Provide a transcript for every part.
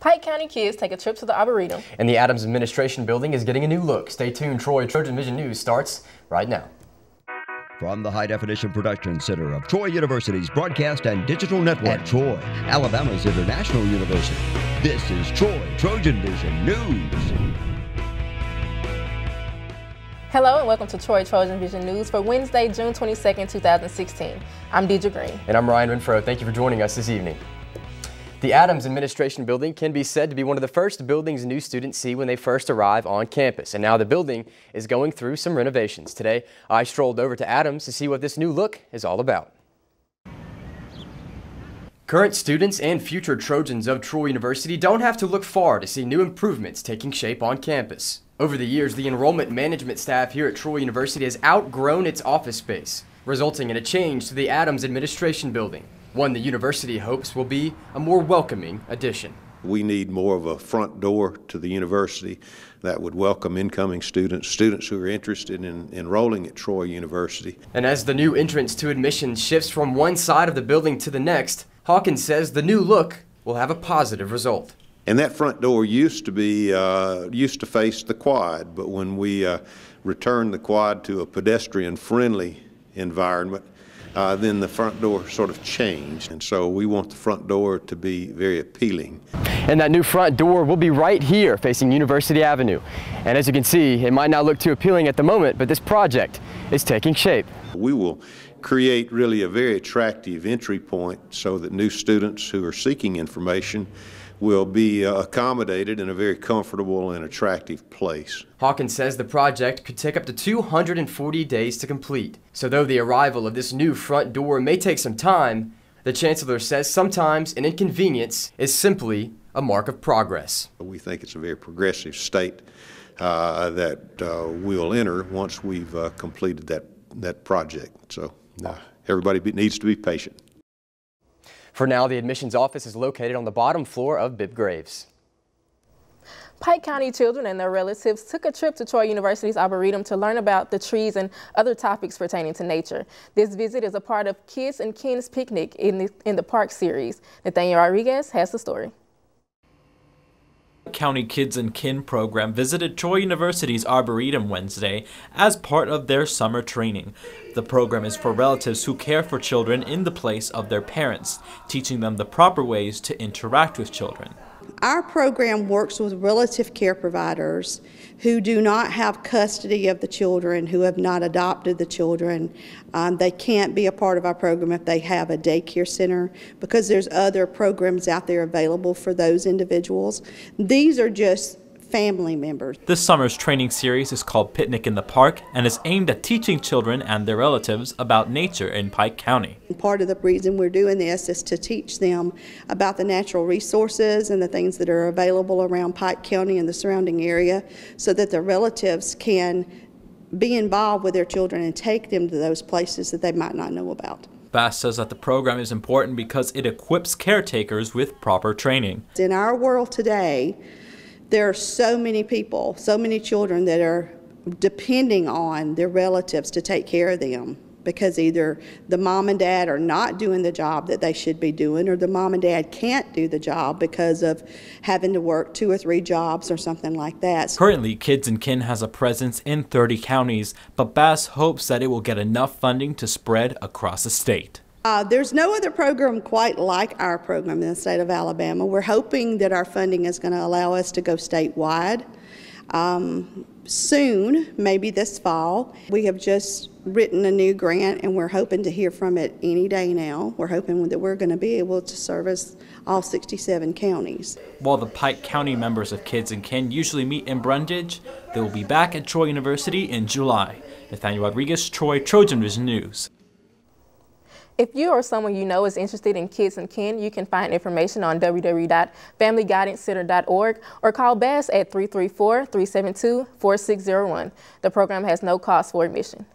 Pike County kids take a trip to the Arboretum. And the Adams Administration Building is getting a new look. Stay tuned. Trojan Vision News starts right now. From the High Definition Production Center of Troy University's Broadcast and Digital Network, at Troy, Alabama's International University, this is Trojan Vision News. Hello and welcome to Trojan Vision News for Wednesday, June 22nd, 2016. I'm Deidre Green. And I'm Ryan Renfro. Thank you for joining us this evening. The Adams Administration Building can be said to be one of the first buildings new students see when they first arrive on campus. And now the building is going through some renovations. Today, I strolled over to Adams to see what this new look is all about. Current students and future Trojans of Troy University don't have to look far to see new improvements taking shape on campus. Over the years, the enrollment management staff here at Troy University has outgrown its office space, resulting in a change to the Adams Administration Building, one the university hopes will be a more welcoming addition. We need more of a front door to the university that would welcome incoming students who are interested in enrolling at Troy University. And as the new entrance to admissions shifts from one side of the building to the next, Hawkins says the new look will have a positive result. And that front door used to face the quad, but when we returned the quad to a pedestrian-friendly environment, then the front door sort of changed. And so we want the front door to be very appealing. And that new front door will be right here facing University Avenue. And as you can see, it might not look too appealing at the moment, but this project is taking shape. We will create really a very attractive entry point so that new students who are seeking information will be accommodated in a very comfortable and attractive place. Hawkins says the project could take up to 240 days to complete. So though the arrival of this new front door may take some time, the Chancellor says sometimes an inconvenience is simply a mark of progress. We think it's a very progressive state that we'll enter once we've completed that project. So everybody needs to be patient. For now, the admissions office is located on the bottom floor of Bibb Graves. Pike County children and their relatives took a trip to Troy University's Arboretum to learn about the trees and other topics pertaining to nature. This visit is a part of Kids and Kin's Picnic in the Park series. Nathaniel Rodriguez has the story. County Kids and Kin program visited Troy University's Arboretum Wednesday as part of their summer training. The program is for relatives who care for children in the place of their parents, teaching them the proper ways to interact with children. Our program works with relative care providers who do not have custody of the children, who have not adopted the children. They can't be a part of our program if they have a daycare center because there's other programs out there available for those individuals. These are just family members. This summer's training series is called Picnic in the Park and is aimed at teaching children and their relatives about nature in Pike County. Part of the reason we're doing this is to teach them about the natural resources and the things that are available around Pike County and the surrounding area so that the relatives can be involved with their children and take them to those places that they might not know about. Bass says that the program is important because it equips caretakers with proper training. In our world today, there are so many people, so many children that are depending on their relatives to take care of them because either the mom and dad are not doing the job that they should be doing or the mom and dad can't do the job because of having to work 2 or 3 jobs or something like that. Currently, Kids and Kin has a presence in 30 counties, but Bass hopes that it will get enough funding to spread across the state. There's no other program quite like our program in the state of Alabama. We're hoping that our funding is going to allow us to go statewide soon, maybe this fall. We have just written a new grant and we're hoping to hear from it any day now. We're hoping that we're going to be able to service all 67 counties. While the Pike County members of Kids and Kin usually meet in Brundage, they will be back at Troy University in July. Nathaniel Rodriguez, Trojan Vision News. If you or someone you know is interested in Kids and Kin, you can find information on www.familyguidancecenter.org or call Bass at 334-372-4601. The program has no cost for admission.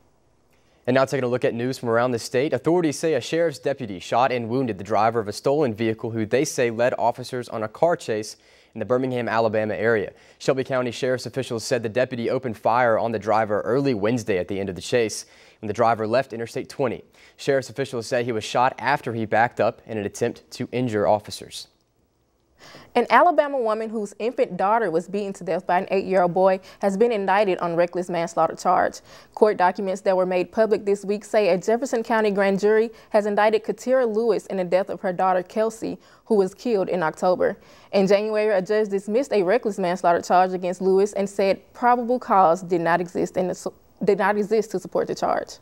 And now taking a look at news from around the state, authorities say a sheriff's deputy shot and wounded the driver of a stolen vehicle who they say led officers on a car chase in the Birmingham, Alabama area. Shelby County Sheriff's officials said the deputy opened fire on the driver early Wednesday at the end of the chase when the driver left Interstate 20. Sheriff's officials say he was shot after he backed up in an attempt to injure officers. An Alabama woman whose infant daughter was beaten to death by an 8-year-old boy has been indicted on reckless manslaughter charge. Court documents that were made public this week say a Jefferson County grand jury has indicted Katira Lewis in the death of her daughter Kelsey, who was killed in October. In January, a judge dismissed a reckless manslaughter charge against Lewis and said probable cause did not exist to support the charge.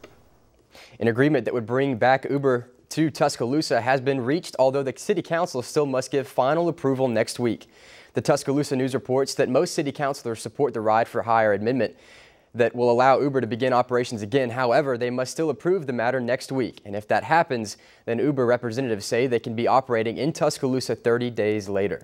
An agreement that would bring back Uber to Tuscaloosa has been reached, although the City Council still must give final approval next week. The Tuscaloosa News reports that most city councilors support the Ride for Hire amendment that will allow Uber to begin operations again. However, they must still approve the matter next week. And if that happens, then Uber representatives say they can be operating in Tuscaloosa 30 days later.